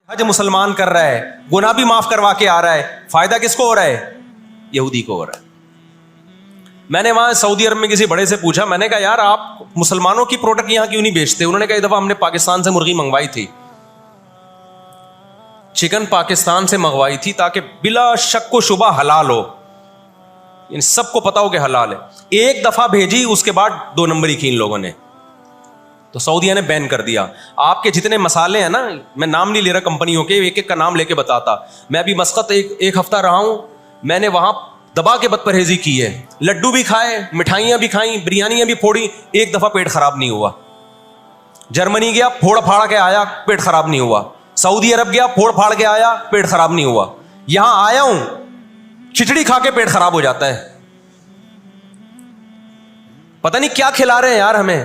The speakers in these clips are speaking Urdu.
حج مسلمان کر رہا ہے, گناہ بھی معاف کروا کے آ رہا ہے, فائدہ کس کو ہو رہا ہے؟ یہودی کو ہو رہا ہے. میں نے وہاں سعودی عرب میں کسی بڑے سے پوچھا, میں نے کہا یار آپ مسلمانوں کی پروڈکٹ یہاں کیوں نہیں بیچتے؟ انہوں نے کہا ایک دفعہ ہم نے پاکستان سے مرغی منگوائی تھی, چکن پاکستان سے منگوائی تھی تاکہ بلا شک و شبہ حلال ہو, یعنی سب کو پتا ہو کہ حلال ہے. ایک دفعہ بھیجی, اس کے بعد 2 نمبری کی ان لوگوں نے, تو سعودیہ نے بین کر دیا. آپ کے جتنے مسالے ہیں نا, میں نام نہیں لے رہا کمپنیوں کے, ایک ایک کا نام لے کے بتاتا. میں ابھی مسقط ایک ہفتہ رہا ہوں, میں نے وہاں دبا کے بد پرہیزی کی ہے. لڈو بھی کھائے, مٹھائیاں بھی کھائیں, بریانیاں بھی پھوڑی, ایک دفعہ پیٹ خراب نہیں ہوا. جرمنی گیا, پھوڑ پھاڑ کے آیا, پیٹ خراب نہیں ہوا. سعودی عرب گیا, پھوڑ پھاڑ کے آیا, پیٹ خراب نہیں ہوا. یہاں آیا ہوں, کھچڑی کھا کے پیٹ خراب ہو جاتا ہے. پتہ نہیں کیا کھلا رہے ہیں یار ہمیں.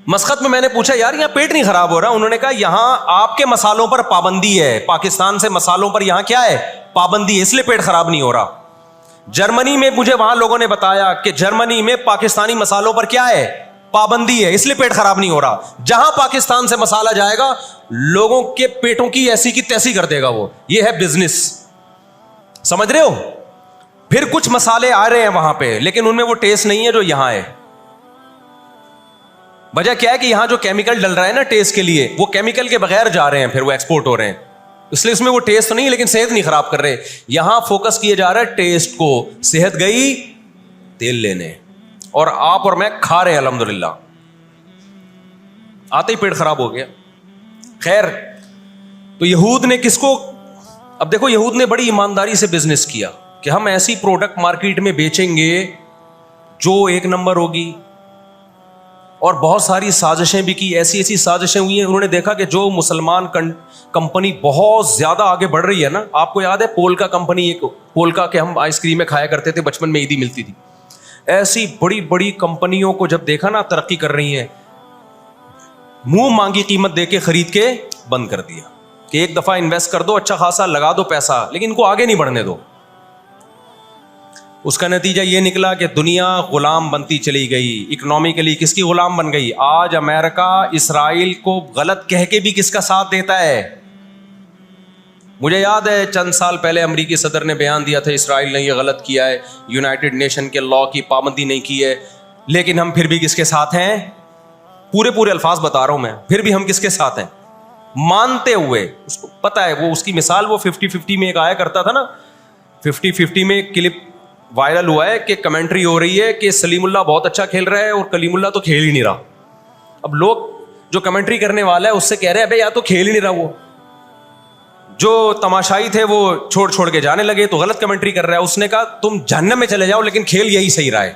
مسقط میں نے پوچھا یار یہاں پیٹ نہیں خراب ہو رہا؟ انہوں نے کہا یہاں آپ کے مسالوں پر پابندی ہے, پاکستان سے مسالوں پر یہاں کیا ہے, پابندی ہے, اس لیے پیٹ خراب نہیں ہو رہا. جرمنی میں مجھے وہاں لوگوں نے بتایا کہ جرمنی میں پاکستانی مسالوں پر کیا ہے, پابندی ہے, اس لیے پیٹ خراب نہیں ہو رہا. جہاں پاکستان سے مسالہ جائے گا لوگوں کے پیٹوں کی ایسی کی تیسی کر دے گا وہ. یہ ہے بزنس, سمجھ رہے ہو؟ پھر کچھ مسالے آ رہے ہیں وہاں پہ, لیکن ان میں وہ ٹیسٹ نہیں ہے جو یہاں ہے. وجہ کیا ہے کہ یہاں جو کیمیکل ڈل رہا ہے نا ٹیسٹ کے لیے, وہ کیمیکل کے بغیر جا رہے ہیں, پھر وہ ایکسپورٹ ہو رہے ہیں, اس لیے اس میں وہ ٹیسٹ تو نہیں, لیکن صحت نہیں خراب کر رہے. یہاں فوکس کیا جا رہا ہے ٹیسٹ کو, صحت گئی تیل لینے, اور آپ اور میں کھا رہے ہیں الحمدللہ, آتے ہی پیٹ خراب ہو گیا. خیر, تو یہود نے کس کو, اب دیکھو یہود نے بڑی ایمانداری سے بزنس کیا کہ ہم ایسی پروڈکٹ مارکیٹ میں بیچیں گے جو 1 نمبر ہوگی, اور بہت ساری سازشیں بھی کی, ایسی سازشیں ہوئی ہیں. انہوں نے دیکھا کہ جو مسلمان کمپنی بہت زیادہ آگے بڑھ رہی ہے نا, آپ کو یاد ہے پولکا کمپنی, ایک پولکا کے ہم آئس کریم میں کھایا کرتے تھے بچپن میں, عیدی ملتی تھی. ایسی بڑی بڑی کمپنیوں کو جب دیکھا نا ترقی کر رہی ہیں, منہ مانگی قیمت دے کے خرید کے بند کر دیا کہ ایک دفعہ انویسٹ کر دو, اچھا خاصا لگا دو پیسہ, لیکن ان کو آگے نہیں بڑھنے دو. اس کا نتیجہ یہ نکلا کہ دنیا غلام بنتی چلی گئی. اکنامکلی کس کی غلام بن گئی؟ آج امریکہ اسرائیل کو غلط کہہ کے بھی کس کا ساتھ دیتا ہے؟ مجھے یاد ہے چند سال پہلے امریکی صدر نے بیان دیا تھا اسرائیل نے یہ غلط کیا ہے, یونائٹڈ نیشن کے لا کی پابندی نہیں کی ہے, لیکن ہم پھر بھی کس کے ساتھ ہیں؟ پورے الفاظ بتا رہا ہوں میں, پھر بھی ہم کس کے ساتھ ہیں؟ مانتے ہوئے. اس کو پتا ہے, وہ اس کی مثال وہ 50-50 میں ایک آیا کرتا تھا نا, 50-50 میں ایک کلپ وائرل ہوا ہے کہ کمنٹری ہو رہی ہے کہ سلیم اللہ بہت اچھا کھیل رہا ہے اور کلیم اللہ تو کھیل ہی نہیں رہا. اب لوگ جو کمنٹری کرنے والا ہے اس سے کہہ رہے ہیں ابے یا تو کھیل ہی نہیں رہا, وہ جو تماشائی تھے وہ چھوڑ کے جانے لگے, تو غلط کمنٹری کر رہا ہے. اس نے کہا تم جہنم میں چلے جاؤ لیکن کھیل یہی صحیح رہا ہے,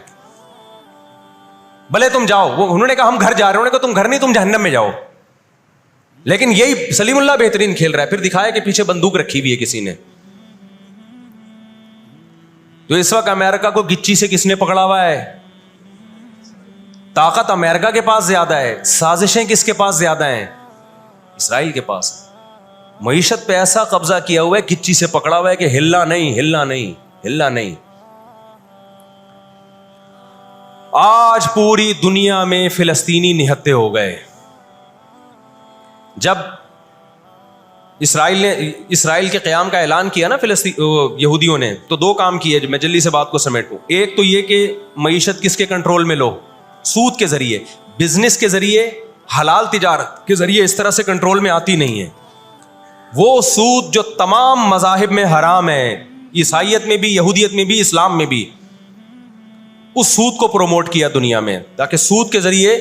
بھلے تم جاؤ. وہ انہوں نے کہا ہم گھر جا رہے ہیں, انہوں نے کہا تم گھر نہیں, تم جہنم میں جاؤ, لیکن یہی سلیم اللہ بہترین کھیل رہا ہے. پھر دکھایا کہ پیچھے بندوق رکھی ہوئی ہے کسی نے. تو اس وقت امریکہ کو گچی سے کس نے پکڑا ہوا ہے؟ طاقت امریکہ کے پاس زیادہ ہے, سازشیں کس کے پاس زیادہ ہیں؟ اسرائیل کے پاس. معیشت پہ ایسا قبضہ کیا ہوا ہے, گچی سے پکڑا ہوا ہے کہ ہلنا نہیں. آج پوری دنیا میں فلسطینی نہتے ہو گئے. جب اسرائیل کے قیام کا اعلان کیا نا یہودیوں نے, تو 2 کام کیے, میں جلدی سے بات کو سمیٹوں. ایک تو یہ کہ معیشت کس کے کنٹرول میں لو, سود کے ذریعے, بزنس کے ذریعے, حلال تجارت کے ذریعے, اس طرح سے کنٹرول میں آتی نہیں ہے. وہ سود جو تمام مذاہب میں حرام ہے, عیسائیت میں بھی, یہودیت میں بھی, اسلام میں بھی, اس سود کو پروموٹ کیا دنیا میں, تاکہ سود کے ذریعے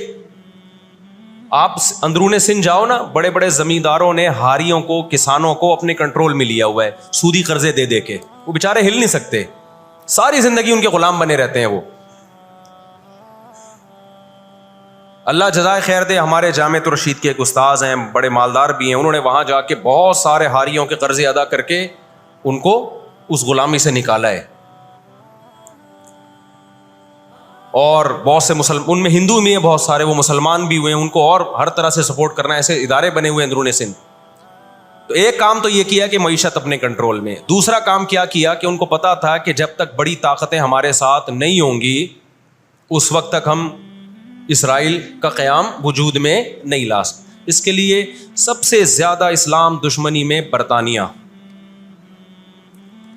آپ اندرون سندھ جاؤ نا, بڑے بڑے زمینداروں نے ہاریوں کو, کسانوں کو اپنے کنٹرول میں لیا ہوا ہے سودی قرضے دے کے. وہ بیچارے ہل نہیں سکتے, ساری زندگی ان کے غلام بنے رہتے ہیں وہ. اللہ جزائے خیر دے. ہمارے جامعۃ الرشید کے ایک استاذ ہیں, بڑے مالدار بھی ہیں, انہوں نے وہاں جا کے بہت سارے ہاریوں کے قرضے ادا کر کے ان کو اس غلامی سے نکالا ہے. اور بہت سے ان میں ہندو بھی ہیں بہت سارے, وہ مسلمان بھی ہوئے ہیں, ان کو اور ہر طرح سے سپورٹ کرنا, ایسے ادارے بنے ہوئے ہیں اندرون سندھ. تو ایک کام تو یہ کیا کہ معیشت اپنے کنٹرول میں. دوسرا کام کیا کہ ان کو پتا تھا کہ جب تک بڑی طاقتیں ہمارے ساتھ نہیں ہوں گی اس وقت تک ہم اسرائیل کا قیام وجود میں نہیں لا سکتے. اس کے لیے سب سے زیادہ اسلام دشمنی میں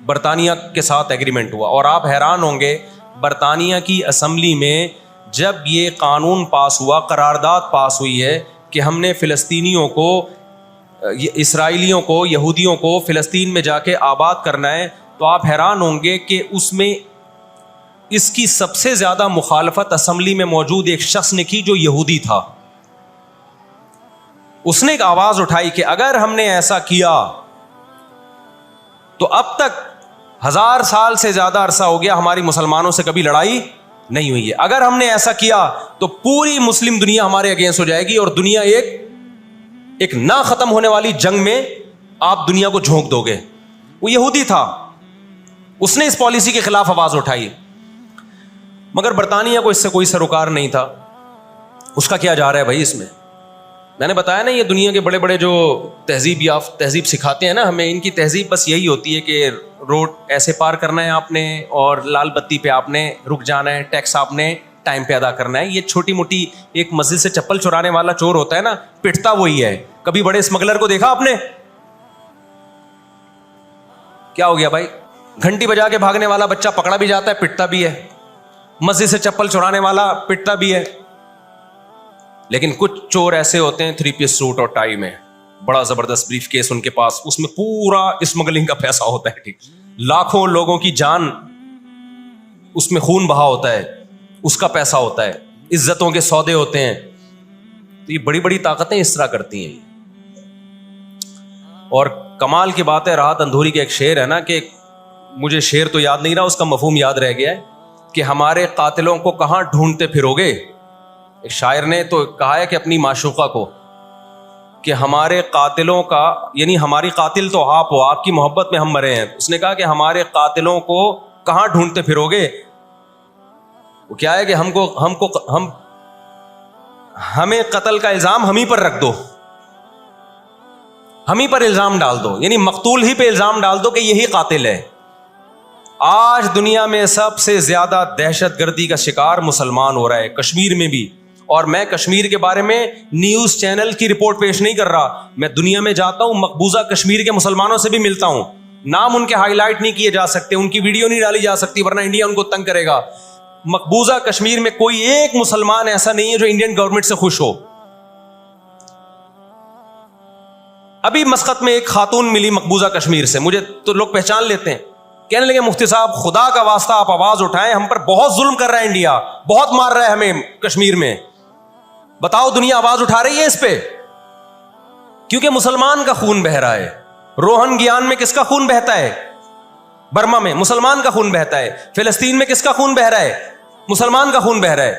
برطانیہ کے ساتھ ایگریمنٹ ہوا. اور آپ حیران ہوں گے, برطانیہ کی اسمبلی میں جب یہ قانون پاس ہوا, قرارداد پاس ہوئی ہے کہ ہم نے فلسطینیوں کو, اسرائیلیوں کو, یہودیوں کو فلسطین میں جا کے آباد کرنا ہے, تو آپ حیران ہوں گے کہ اس میں اس کی سب سے زیادہ مخالفت اسمبلی میں موجود ایک شخص نے کی جو یہودی تھا. اس نے ایک آواز اٹھائی کہ اگر ہم نے ایسا کیا تو اب تک 1000 سال سے زیادہ عرصہ ہو گیا ہماری مسلمانوں سے کبھی لڑائی نہیں ہوئی ہے. اگر ہم نے ایسا کیا تو پوری مسلم دنیا ہمارے اگینسٹ ہو جائے گی اور دنیا ایک نہ ختم ہونے والی جنگ میں آپ دنیا کو جھونک دو گے. وہ یہودی تھا, اس نے اس پالیسی کے خلاف آواز اٹھائی, مگر برطانیہ کو اس سے کوئی سروکار نہیں تھا. اس کا کیا جا رہا ہے بھائی اس میں نے بتایا نا, یہ دنیا کے بڑے بڑے جو تہذیب سکھاتے ہیں نا ہمیں, ان کی تہذیب بس یہی ہوتی ہے کہ روڈ ایسے پار کرنا ہے آپ نے, اور لال بتی پہ آپ نے رک جانا ہے, ٹیکس آپ نے ٹائم پہ ادا کرنا ہے. یہ چھوٹی موٹی, ایک مسجد سے چپل چرانے والا چور ہوتا ہے نا, پٹتا وہی ہے. کبھی بڑے اسمگلر کو دیکھا آپ نے؟ کیا ہو گیا بھائی, گھنٹی بجا کے بھاگنے والا بچہ پکڑا بھی جاتا ہے, پٹتا بھی ہے. مسجد سے چپل چرانے والا پٹتا بھی ہے. لیکن کچھ چور ایسے ہوتے ہیں 3 پیس سوٹ اور ٹائی میں, بڑا زبردست بریف کیس ان کے پاس, اس میں پورا اسمگلنگ کا پیسہ ہوتا ہے. ٹھیک, لاکھوں لوگوں کی جان اس میں خون بہا ہوتا ہے, اس کا پیسہ ہوتا ہے, عزتوں کے سودے ہوتے ہیں. تو یہ بڑی بڑی طاقتیں اس طرح کرتی ہیں. اور کمال کی بات ہے, راحت اندھوری کا ایک شعر ہے نا, کہ مجھے شعر تو یاد نہیں رہا, اس کا مفہوم یاد رہ گیا ہے, کہ ہمارے قاتلوں کو کہاں ڈھونڈتے پھرو گے. ایک شاعر نے تو کہا ہے کہ اپنی معشوقہ کو, کہ ہمارے قاتلوں کا, یعنی ہماری قاتل تو آپ ہو, آپ کی محبت میں ہم مرے ہیں. اس نے کہا کہ ہمارے قاتلوں کو کہاں ڈھونڈتے پھرو گے. وہ کیا ہے کہ ہمیں قتل کا الزام ہم ہی پر رکھ دو, ہم ہی پر الزام ڈال دو, یعنی مقتول ہی پہ الزام ڈال دو کہ یہی قاتل ہے. آج دنیا میں سب سے زیادہ دہشت گردی کا شکار مسلمان ہو رہا ہے, کشمیر میں بھی. اور میں کشمیر کے بارے میں نیوز چینل کی رپورٹ پیش نہیں کر رہا, میں دنیا میں جاتا ہوں, مقبوضہ کشمیر کے مسلمانوں سے بھی ملتا ہوں. نام ان کے ہائی لائٹ نہیں کیے جا سکتے, ان کی ویڈیو نہیں ڈالی جا سکتی, ورنہ انڈیا ان کو تنگ کرے گا. مقبوضہ کشمیر میں کوئی ایک مسلمان ایسا نہیں ہے جو انڈین گورنمنٹ سے خوش ہو. ابھی مسقط میں ایک خاتون ملی مقبوضہ کشمیر سے, مجھے تو لوگ پہچان لیتے ہیں, کہنے لگے مفتی صاحب خدا کا واسطہ آپ آواز اٹھائیں, ہم پر بہت ظلم کر رہا ہے انڈیا, بہت مار رہا ہے ہمیں کشمیر میں, بتاؤ دنیا آواز اٹھا رہی ہے اس پہ, کیونکہ مسلمان کا خون بہ رہا ہے. روہن گیان میں کس کا خون بہتا ہے؟ برما میں مسلمان کا خون بہتا ہے. فلسطین میں کس کا خون بہ رہا ہے؟ مسلمان کا خون بہ رہا ہے.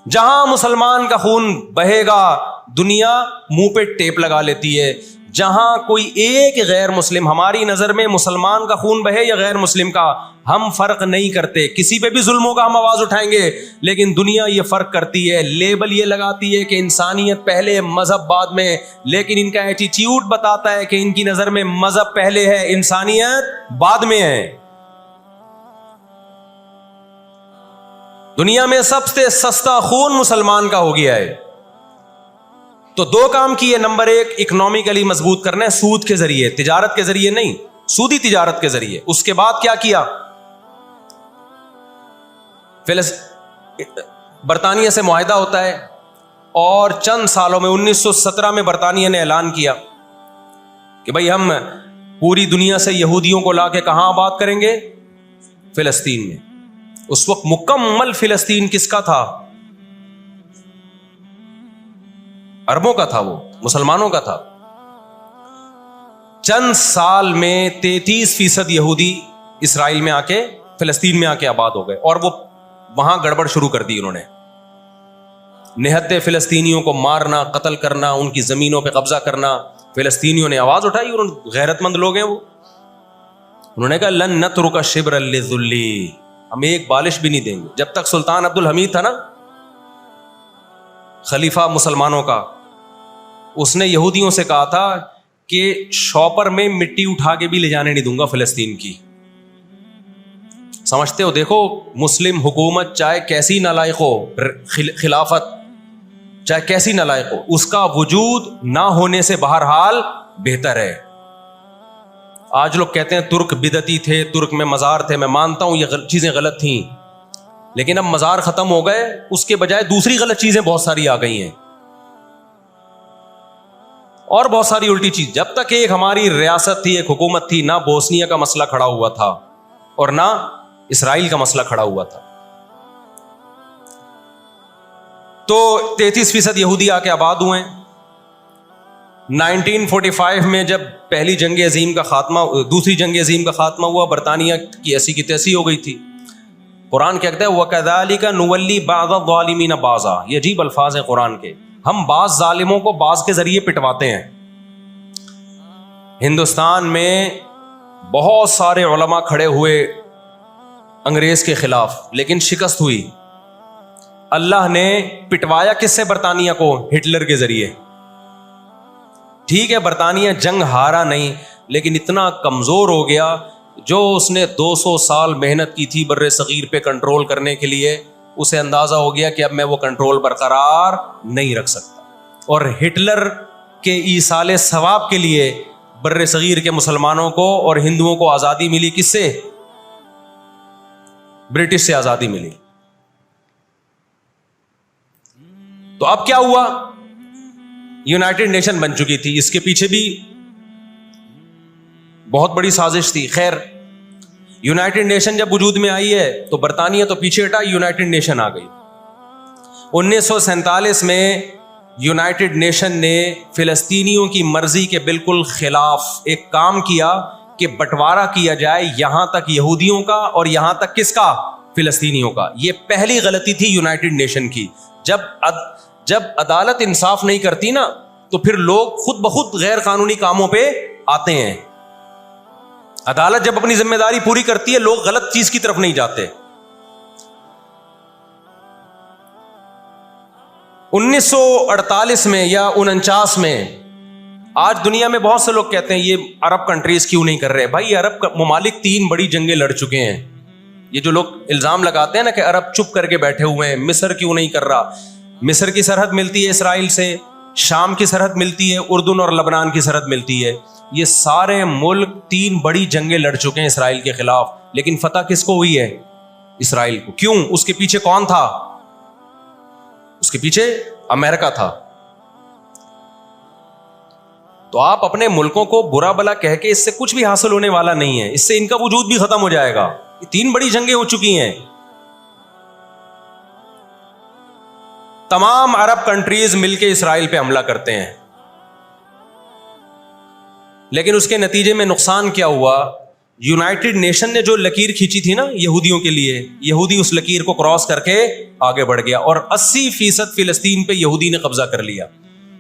جہاں مسلمان کا خون بہے گا دنیا منہ پہ ٹیپ لگا لیتی ہے. جہاں کوئی ایک غیر مسلم, ہماری نظر میں مسلمان کا خون بہے یا غیر مسلم کا, ہم فرق نہیں کرتے, کسی پہ بھی ظلم ہوگا ہم آواز اٹھائیں گے. لیکن دنیا یہ فرق کرتی ہے, لیبل یہ لگاتی ہے کہ انسانیت پہلے مذہب بعد میں, لیکن ان کا ایٹیٹیوڈ بتاتا ہے کہ ان کی نظر میں مذہب پہلے ہے, انسانیت بعد میں ہے. دنیا میں سب سے سستا خون مسلمان کا ہو گیا ہے. تو 2 کام کیے, نمبر 1 اکنامکلی مضبوط کرنا ہے, سود کے ذریعے, تجارت کے ذریعے نہیں, سودی تجارت کے ذریعے. اس کے بعد کیا کیا؟ برطانیہ سے معاہدہ ہوتا ہے, اور چند سالوں میں 1917 میں برطانیہ نے اعلان کیا کہ بھائی ہم پوری دنیا سے یہودیوں کو لا کے کہاں آباد کریں گے؟ فلسطین میں. اس وقت مکمل فلسطین کس کا تھا؟ عربوں کا تھا, وہ مسلمانوں کا تھا. چند سال میں 33% یہودی اسرائیل میں آ کے, فلسطین میں آ کے آباد ہو گئے, اور وہ وہاں گڑبڑ شروع کر دی انہوں نے. نہتے فلسطینیوں کو مارنا, قتل کرنا, ان کی زمینوں پہ قبضہ کرنا. فلسطینیوں نے آواز اٹھائی, انہوں غیرت مند لوگ ہیں وہ, انہوں نے کہا لن نترک شبرا للذل, ہم ایک بالش بھی نہیں دیں گے. جب تک سلطان عبد الحمید تھا نا, خلیفہ مسلمانوں کا, اس نے یہودیوں سے کہا تھا کہ شاپر میں مٹی اٹھا کے بھی لے جانے نہیں دوں گا فلسطین کی. سمجھتے ہو؟ دیکھو مسلم حکومت چاہے کیسی نالائق ہو, خلافت چاہے کیسی نالائق ہو، اس کا وجود نہ ہونے سے بہرحال بہتر ہے۔ آج لوگ کہتے ہیں ترک بدعتی تھے، ترک میں مزار تھے، میں مانتا ہوں یہ چیزیں غلط تھیں، لیکن اب مزار ختم ہو گئے، اس کے بجائے دوسری غلط چیزیں بہت ساری آ گئی ہیں، اور بہت ساری الٹی چیز۔ جب تک ایک ہماری ریاست تھی، ایک حکومت تھی، نہ بوسنیا کا مسئلہ کھڑا ہوا تھا اور نہ اسرائیل کا مسئلہ کھڑا ہوا تھا۔ تو 33% یہودی آ کے آباد ہوئے۔ 1945 میں جب پہلی جنگ عظیم کا خاتمہ، دوسری جنگ عظیم کا خاتمہ ہوا، برطانیہ کی ایسی کی تیسی ہو گئی تھی۔ قرآن کہتا ہے وَكَذَلِكَ نُوَلِّي بَعْضَ الظَّالِمِينَ بَعْضًا، یہ عجیب الفاظ ہیں قرآن کے، ہم بعض ظالموں کو بعض کے ذریعے پٹواتے ہیں۔ ہندوستان میں بہت سارے علماء کھڑے ہوئے انگریز کے خلاف، لیکن شکست ہوئی۔ اللہ نے پٹوایا کس سے؟ برطانیہ کو، ہٹلر کے ذریعے۔ ٹھیک ہے برطانیہ جنگ ہارا نہیں، لیکن اتنا کمزور ہو گیا، جو اس نے 200 سال محنت کی تھی بر صغیر پہ کنٹرول کرنے کے لیے، اسے اندازہ ہو گیا کہ اب میں وہ کنٹرول برقرار نہیں رکھ سکتا۔ اور ہٹلر کے ایصال ثواب کے لیے بر صغیر کے مسلمانوں کو اور ہندوؤں کو آزادی ملی، کس سے؟ برٹش سے آزادی ملی۔ تو اب کیا ہوا؟ یونائٹڈ نیشن بن چکی تھی، اس کے پیچھے بھی بہت بڑی سازش تھی۔ خیر، یونائٹڈ نیشن جب وجود میں آئی ہے تو برطانیہ تو پیچھے ہٹا، یونائٹڈ نیشن آ گئی۔ 1947 میں یونائٹڈ نیشن نے فلسطینیوں کی مرضی کے بالکل خلاف ایک کام کیا کہ بٹوارا کیا جائے، یہاں تک یہودیوں کا اور یہاں تک کس کا؟ فلسطینیوں کا۔ یہ پہلی غلطی تھی یونائٹڈ نیشن کی۔ جب عدالت انصاف نہیں کرتی نا، تو پھر لوگ خود بخود غیر قانونی کاموں پہ آتے ہیں۔ عدالت جب اپنی ذمہ داری پوری کرتی ہے، لوگ غلط چیز کی طرف نہیں جاتے۔ 1948 میں یا 49 میں، آج دنیا میں بہت سے لوگ کہتے ہیں یہ عرب کنٹریز کیوں نہیں کر رہے؟ بھائی عرب ممالک 3 بڑی جنگیں لڑ چکے ہیں۔ یہ جو لوگ الزام لگاتے ہیں نا کہ عرب چپ کر کے بیٹھے ہوئے ہیں، مصر کیوں نہیں کر رہا؟ مصر کی سرحد ملتی ہے اسرائیل سے، شام کی سرحد ملتی ہے، اردن اور لبنان کی سرحد ملتی ہے۔ یہ سارے ملک 3 بڑی جنگیں لڑ چکے ہیں اسرائیل کے خلاف، لیکن فتح کس کو ہوئی ہے؟ اسرائیل کو۔ کیوں؟ اس کے پیچھے کون تھا؟ اس کے پیچھے امریکہ تھا۔ تو آپ اپنے ملکوں کو برا بلا کہہ کے اس سے کچھ بھی حاصل ہونے والا نہیں ہے، اس سے ان کا وجود بھی ختم ہو جائے گا۔ یہ 3 بڑی جنگیں ہو چکی ہیں۔ تمام عرب کنٹریز مل کے اسرائیل پہ حملہ کرتے ہیں، لیکن اس کے نتیجے میں نقصان کیا ہوا؟ یونائٹڈ نیشن نے جو لکیر کھینچی تھی نا یہودیوں کے لیے، یہودی اس لکیر کو کراس کر کے آگے بڑھ گیا، اور 80% فلسطین پہ یہودی نے قبضہ کر لیا۔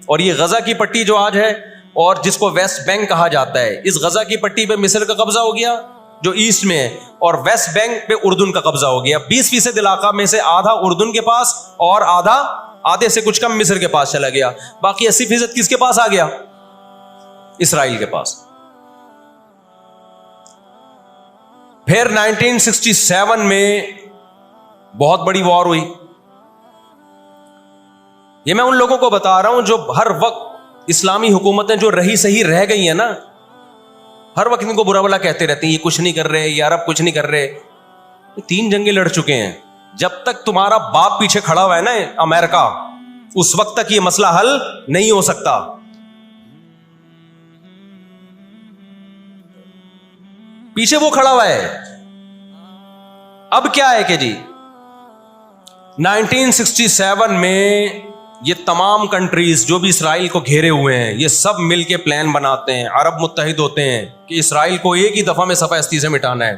اور یہ غزہ کی پٹی جو آج ہے، اور جس کو ویسٹ بینک کہا جاتا ہے، اس غزہ کی پٹی پہ مصر کا قبضہ ہو گیا جو ایسٹ میں ہے، اور ویسٹ بینک پہ اردن کا قبضہ ہو گیا۔ 20% علاقہ میں سے آدھا اردن کے پاس اور آدھے سے کچھ کم مصر کے پاس چلا گیا، باقی 80% کس کے پاس آ گیا؟ اسرائیل کے پاس۔ پھر 1967 میں بہت بڑی وار ہوئی۔ یہ میں ان لوگوں کو بتا رہا ہوں جو ہر وقت اسلامی حکومتیں جو رہی صحیح رہ گئی ہیں نا، ہر وقت ان کو برا بلا کہتے رہتے ہیں، یہ کچھ نہیں کر رہے، یہ عرب کچھ نہیں کر رہے۔ 3 جنگیں لڑ چکے ہیں۔ جب تک تمہارا باپ پیچھے کھڑا ہوا ہے نا امریکہ، اس وقت تک یہ مسئلہ حل نہیں ہو سکتا۔ پیچھے وہ کھڑا ہوا ہے۔ اب کیا ہے کہ جی 1967 میں یہ تمام کنٹریز جو بھی اسرائیل کو گھیرے ہوئے ہیں، یہ سب مل کے پلان بناتے ہیں، عرب متحد ہوتے ہیں کہ اسرائیل کو ایک ہی دفعہ میں صفحہ ہستی سے مٹانا ہے۔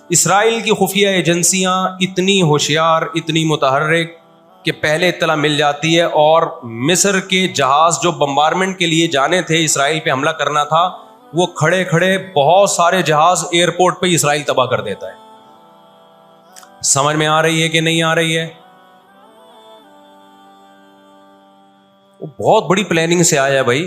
اسرائیل کی خفیہ ایجنسیاں اتنی ہوشیار، اتنی متحرک کہ پہلے اطلاع مل جاتی ہے، اور مصر کے جہاز جو بمبارمنٹ کے لیے جانے تھے، اسرائیل پہ حملہ کرنا تھا، وہ کھڑے کھڑے بہت سارے جہاز ایئرپورٹ پہ اسرائیل تباہ کر دیتا ہے۔ سمجھ میں آ رہی ہے کہ نہیں آ رہی ہے؟ وہ بہت بڑی پلاننگ سے آیا ہے بھائی۔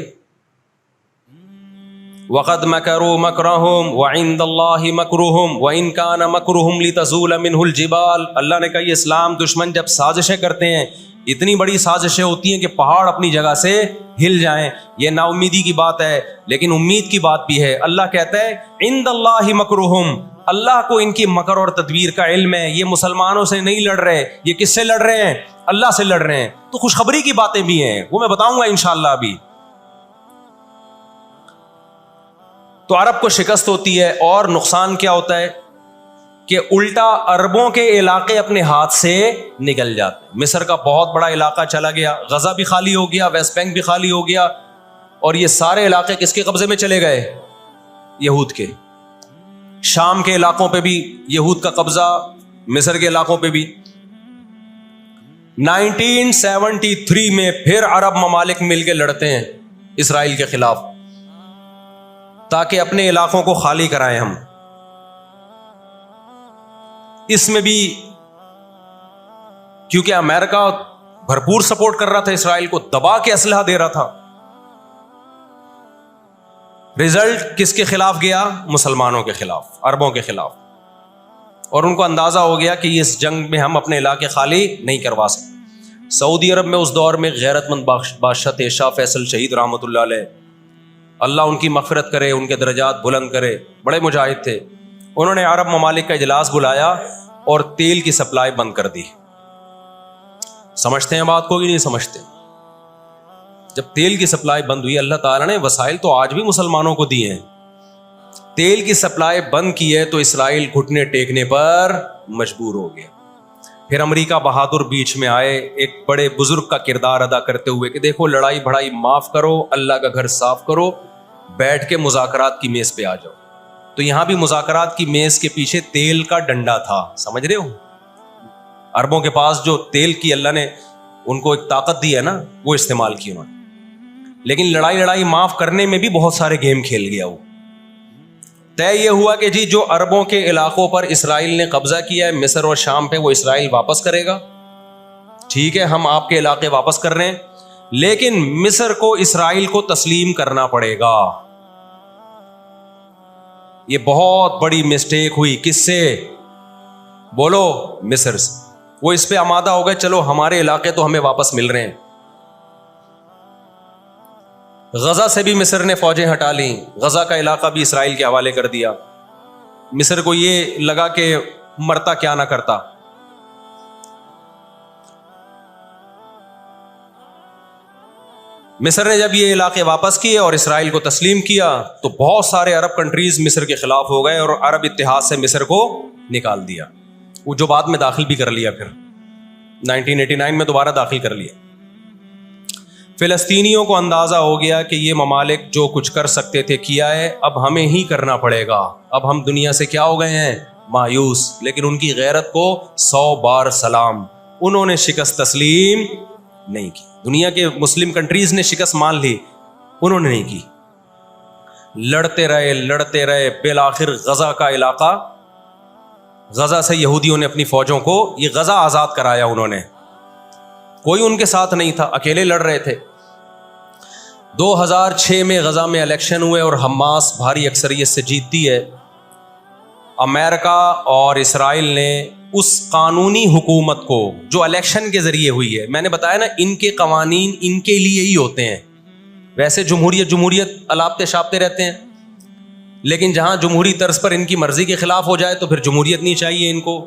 وَقَدْ مَكَرُوا مَكْرَهُمْ وَعِنْدَ اللَّهِ مَكْرُهُمْ وَإِنْ كَانَ مَكْرُهُمْ لِتَزُولَ مِنْهُ الْجِبَالُ۔ اللہ نے کہا یہ اسلام دشمن جب سازشیں کرتے ہیں، اتنی بڑی سازشیں ہوتی ہیں کہ پہاڑ اپنی جگہ سے ہل جائیں. یہ نا امیدی کی بات ہے, لیکن امید کی بات بھی ہے. اللہ کہتا ہے عند اللہ مکرہم, اللہ کو ان کی مکر اور تدبیر کا علم ہے. یہ مسلمانوں سے نہیں لڑ رہے, یہ کس سے لڑ رہے ہیں؟ اللہ سے لڑ رہے ہیں. تو خوشخبری کی باتیں بھی ہیں, وہ میں بتاؤں گا انشاءاللہ ابھی. تو عرب کو شکست ہوتی ہے, اور نقصان کیا ہوتا ہے کہ الٹا عربوں کے علاقے اپنے ہاتھ سے نکل جاتے ہیں. مصر کا بہت بڑا علاقہ چلا گیا, غزہ بھی خالی ہو گیا, ویسٹ بینک بھی خالی ہو گیا, اور یہ سارے علاقے کس کے قبضے میں چلے گئے؟ یہود کے. شام کے علاقوں پہ بھی یہود کا قبضہ, مصر کے علاقوں پہ بھی. 1973 میں پھر عرب ممالک مل کے لڑتے ہیں اسرائیل کے خلاف, تاکہ اپنے علاقوں کو خالی کرائیں ہم. اس میں بھی کیونکہ امریکہ بھرپور سپورٹ کر رہا تھا اسرائیل کو, دبا کے اسلحہ دے رہا تھا. رزلٹ کس کے خلاف گیا؟ مسلمانوں کے خلاف, عربوں کے خلاف. اور ان کو اندازہ ہو گیا کہ اس جنگ میں ہم اپنے علاقے خالی نہیں کروا سکتے. سعودی عرب میں اس دور میں غیرت مند بادشاہ تھے شاہ فیصل شہید رحمۃ اللہ علیہ, اللہ ان کی مغفرت کرے, ان کے درجات بلند کرے, بڑے مجاہد تھے. انہوں نے عرب ممالک کا اجلاس بلایا اور تیل کی سپلائی بند کر دی. سمجھتے ہیں بات کو کہ نہیں سمجھتے؟ جب تیل کی سپلائی بند ہوئی, اللہ تعالیٰ نے وسائل تو آج بھی مسلمانوں کو دیے ہیں, تیل کی سپلائی بند کی ہے تو اسرائیل گھٹنے ٹیکنے پر مجبور ہو گیا. پھر امریکہ بہادر بیچ میں آئے, ایک بڑے بزرگ کا کردار ادا کرتے ہوئے کہ دیکھو لڑائی بڑائی معاف کرو, اللہ کا گھر صاف کرو, بیٹھ کے مذاکرات کی میز پہ آ جاؤ. تو یہاں بھی مذاکرات کی میز کے پیچھے تیل کا ڈنڈا تھا, سمجھ رہے ہو؟ عربوں کے پاس جو تیل کی اللہ نے ان کو ایک طاقت دی ہے نا, وہ استعمال کی انہوں نے. لیکن لڑائی معاف کرنے میں بھی بہت سارے گیم کھیل گیا. وہ طے یہ ہوا کہ جی جو عربوں کے علاقوں پر اسرائیل نے قبضہ کیا ہے, مصر اور شام پہ, وہ اسرائیل واپس کرے گا. ٹھیک ہے, ہم آپ کے علاقے واپس کر رہے ہیں, لیکن مصر کو اسرائیل کو تسلیم کرنا پڑے گا. یہ بہت بڑی مسٹیک ہوئی. کس سے؟ بولو, مصر سے. وہ اس پہ آمادہ ہو گئے, چلو ہمارے علاقے تو ہمیں واپس مل رہے ہیں. غزہ سے بھی مصر نے فوجیں ہٹا لیں, غزہ کا علاقہ بھی اسرائیل کے حوالے کر دیا. مصر کو یہ لگا کہ مرتا کیا نہ کرتا. مصر نے جب یہ علاقے واپس کیے اور اسرائیل کو تسلیم کیا تو بہت سارے عرب کنٹریز مصر کے خلاف ہو گئے اور عرب اتحاد سے مصر کو نکال دیا. وہ جو بعد میں داخل بھی کر لیا, پھر 1989 میں دوبارہ داخل کر لیا. فلسطینیوں کو اندازہ ہو گیا کہ یہ ممالک جو کچھ کر سکتے تھے کیا ہے, اب ہمیں ہی کرنا پڑے گا. اب ہم دنیا سے کیا ہو گئے ہیں؟ مایوس. لیکن ان کی غیرت کو 100 بار سلام, انہوں نے شکست تسلیم نہیں کی. دنیا کے مسلم کنٹریز نے شکست مان لی, انہوں نے نہیں کی. لڑتے رہے بالآخر غزہ کا علاقہ, غزہ سے یہودیوں نے اپنی فوجوں کو یہ غزہ آزاد کرایا. انہوں نے, کوئی ان کے ساتھ نہیں تھا, اکیلے لڑ رہے تھے. 2006 میں غزہ میں الیکشن ہوئے اور حماس بھاری اکثریت سے جیتتی ہے. امریکہ اور اسرائیل نے اس قانونی حکومت کو جو الیکشن کے ذریعے ہوئی ہے, میں نے بتایا نا ان کے قوانین ان کے لیے ہی ہوتے ہیں. ویسے جمہوریت الاپتے شاپتے رہتے ہیں, لیکن جہاں جمہوری طرز پر ان کی مرضی کے خلاف ہو جائے تو پھر جمہوریت نہیں چاہیے ان کو.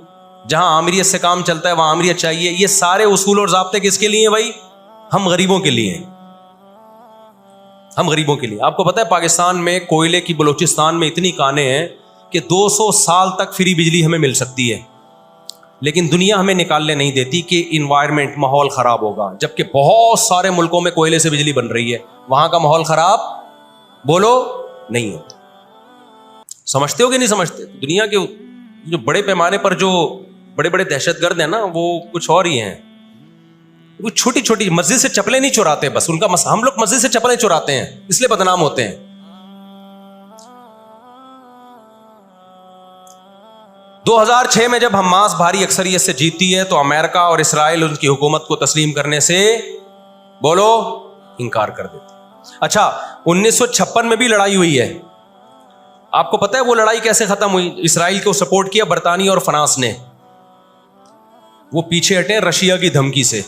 جہاں آمریت سے کام چلتا ہے وہاں آمریت چاہیے. یہ سارے اصول اور ضابطے کس کے لیے ہیں بھائی؟ ہم غریبوں کے لیے ہیں, ہم غریبوں کے لیے. آپ کو پتہ ہے پاکستان میں کوئلے کی بلوچستان میں اتنی کانیں ہیں کہ 200 سال تک فری بجلی ہمیں مل سکتی ہے, لیکن دنیا ہمیں نکالنے نہیں دیتی کہ انوائرمنٹ, ماحول خراب ہوگا. جبکہ بہت سارے ملکوں میں کوئلے سے بجلی بن رہی ہے, وہاں کا ماحول خراب بولو نہیں ہوتا. سمجھتے ہو کہ نہیں سمجھتے؟ دنیا کے جو بڑے پیمانے پر جو بڑے بڑے دہشت گرد ہیں نا, وہ کچھ اور ہی ہیں. وہ چھوٹی چھوٹی مسجد سے چپلیں نہیں چراتے, بس ان کا ہم لوگ مسجد سے چپلیں چراتے ہیں اس لیے بدنام ہوتے ہیں. 2006 میں جب حماس بھاری اکثریت سے جیتی ہے تو امریکہ اور اسرائیل ان کی حکومت کو تسلیم کرنے سے بولو انکار کر دیتے. اچھا 1956 میں بھی لڑائی ہوئی ہے. آپ کو پتہ ہے وہ لڑائی کیسے ختم ہوئی؟ اسرائیل کو سپورٹ کیا برطانیہ اور فرانس نے. وہ پیچھے ہٹے رشیا کی دھمکی سے.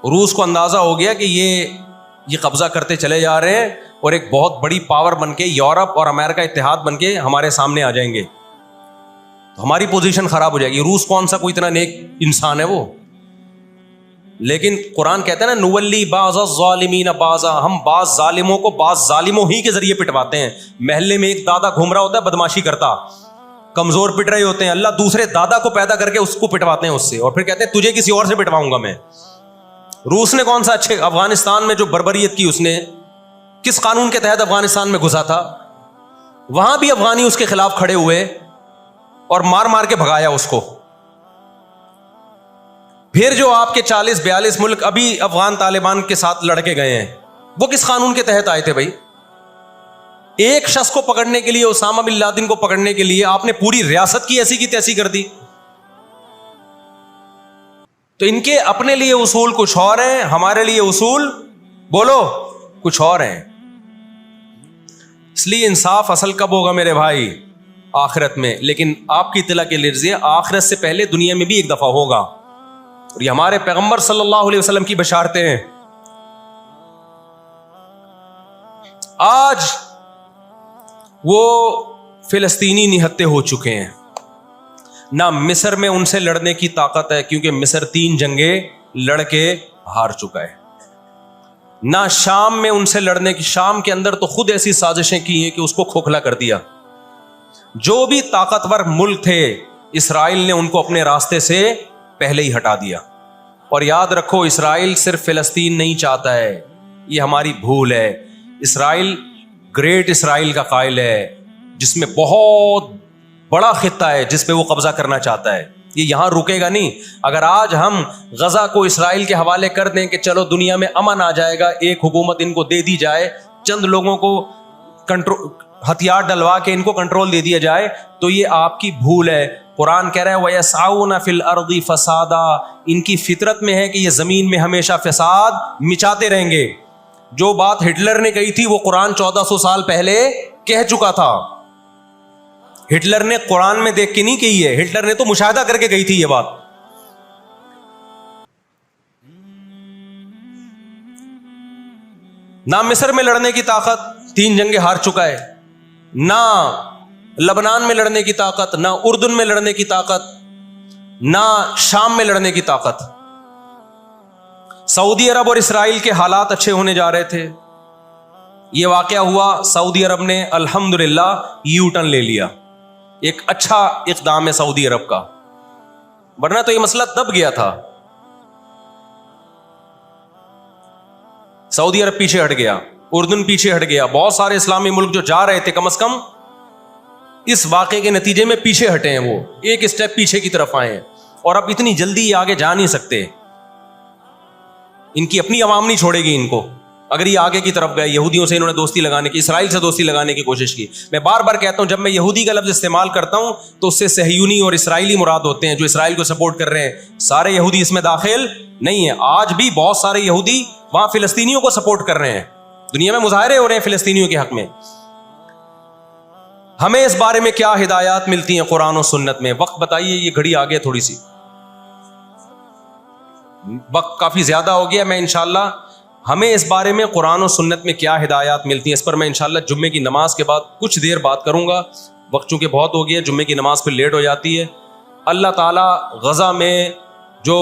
روس کو اندازہ ہو گیا کہ یہ قبضہ کرتے چلے جا رہے ہیں اور ایک بہت بڑی پاور بن کے یورپ اور امریکہ اتحاد بن کے ہمارے سامنے آ جائیں گے، تو ہماری پوزیشن خراب ہو جائے گی. روس کون سا کوئی اتنا نیک انسان ہے وہ؟ لیکن قرآن کہتا ہے نا نولی بعض الظالمین بعضا، ہم بعض ظالموں کو بعض ظالموں ہی کے ذریعے پٹواتے ہیں. محلے میں ایک دادا گھوم رہا ہوتا ہے بدماشی کرتا، کمزور پٹ رہے ہوتے ہیں، اللہ دوسرے دادا کو پیدا کر کے اس کو پٹواتے ہیں اس سے، اور پھر کہتے ہیں تجھے کسی اور سے پٹواؤں گا میں. روس نے کون سا اچھے افغانستان میں جو بربریت کی اس نے کس قانون کے تحت افغانستان میں گھسا تھا؟ وہاں بھی افغانی اس کے خلاف کھڑے ہوئے اور مار مار کے بھگایا اس کو. پھر جو آپ کے 40-42 ملک ابھی افغان طالبان کے ساتھ لڑ کے گئے ہیں، وہ کس قانون کے تحت آئے تھے بھائی؟ ایک شخص کو پکڑنے کے لیے، اسامہ بن لادن کو پکڑنے کے لیے آپ نے پوری ریاست کی ایسی کی تیسی کر دی. تو ان کے اپنے لیے اصول کچھ اور ہیں، ہمارے لیے اصول بولو کچھ اور ہیں. اس لیے انصاف اصل کب ہوگا میرے بھائی؟ آخرت میں. لیکن آپ کی اطلاع کے لیے آخرت سے پہلے دنیا میں بھی ایک دفعہ ہوگا، اور یہ ہمارے پیغمبر صلی اللہ علیہ وسلم کی بشارتیں ہیں. آج وہ فلسطینی نہتے ہو چکے ہیں، نہ مصر میں ان سے لڑنے کی طاقت ہے کیونکہ مصر 3 جنگیں لڑ کے ہار چکا ہے، نہ شام میں ان سے لڑنے کی، شام کے اندر تو خود ایسی سازشیں کی ہیں کہ اس کو کھوکھلا کر دیا. جو بھی طاقتور ملک تھے اسرائیل نے ان کو اپنے راستے سے پہلے ہی ہٹا دیا. اور یاد رکھو اسرائیل صرف فلسطین نہیں چاہتا ہے، یہ ہماری بھول ہے. اسرائیل گریٹ اسرائیل کا قائل ہے جس میں بہت بڑا خطہ ہے جس پہ وہ قبضہ کرنا چاہتا ہے. یہ یہاں رکے گا نہیں. اگر آج ہم غزہ کو اسرائیل کے حوالے کر دیں کہ چلو دنیا میں امن آ جائے گا، ایک حکومت ان کو دے دی جائے، چند لوگوں کو ہتھیار ڈلوا کے ان کو کنٹرول دے دیا جائے، تو یہ آپ کی بھول ہے. قرآن کہہ رہا ہے وَيَسْعَوْنَ فِي الْأَرْضِ فَسَادًا، ان کی فطرت میں ہے کہ یہ زمین میں ہمیشہ فساد مچاتے رہیں گے. جو بات ہٹلر نے کہی تھی وہ قرآن 1400 سال پہلے کہہ چکا تھا. ہٹلر نے قرآن میں دیکھ کے نہیں کہی ہے، ہٹلر نے تو مشاہدہ کر کے کہی تھی یہ بات. نہ مصر میں لڑنے کی طاقت، 3 جنگیں ہار چکا ہے، نہ لبنان میں لڑنے کی طاقت، نہ اردن میں لڑنے کی طاقت، نہ شام میں لڑنے کی طاقت. سعودی عرب اور اسرائیل کے حالات اچھے ہونے جا رہے تھے، یہ واقعہ ہوا، سعودی عرب نے الحمدللہ یو ٹرن لے لیا. ایک اچھا اقدام ہے سعودی عرب کا، ورنہ تو یہ مسئلہ دب گیا تھا. سعودی عرب پیچھے ہٹ گیا، اردن پیچھے ہٹ گیا، بہت سارے اسلامی ملک جو جا رہے تھے کم از کم اس واقعے کے نتیجے میں پیچھے ہٹے ہیں، وہ ایک اسٹیپ پیچھے کی طرف آئے ہیں. اور اب اتنی جلدی یہ آگے جا نہیں سکتے، ان کی اپنی عوام نہیں چھوڑے گی ان کو. اگر یہ آگے کی طرف گئے، یہودیوں سے انہوں نے دوستی لگانے کی، اسرائیل سے دوستی لگانے کی کوشش کی. میں بار بار کہتا ہوں جب میں یہودی کا لفظ استعمال کرتا ہوں تو اس سے صہیونی اور اسرائیلی مراد ہوتے ہیں جو اسرائیل کو سپورٹ کر رہے ہیں. سارے یہودی اس میں داخل نہیں ہیں. آج بھی بہت سارے یہودی وہاں فلسطینیوں کو سپورٹ کر رہے ہیں، دنیا میں مظاہرے ہو رہے ہیں فلسطینیوں کے حق میں. ہمیں اس بارے میں کیا ہدایات ملتی ہیں قرآن و سنت میں؟ وقت بتائیے، یہ گھڑی آگے تھوڑی سی، وقت کافی زیادہ ہو گیا. میں انشاءاللہ ہمیں اس بارے میں قرآن و سنت میں کیا ہدایات ملتی ہیں اس پر میں انشاءاللہ جمعے کی نماز کے بعد کچھ دیر بات کروں گا. وقت چونکہ بہت ہو گیا، جمعے کی نماز پھر لیٹ ہو جاتی ہے. اللہ تعالیٰ غزہ میں جو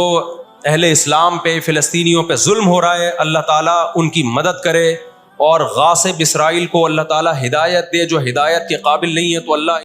اہل اسلام پہ، فلسطینیوں پہ ظلم ہو رہا ہے، اللہ تعالیٰ ان کی مدد کرے، اور غاصب اسرائیل کو اللہ تعالیٰ ہدایت دے. جو ہدایت کے قابل نہیں ہے تو اللہ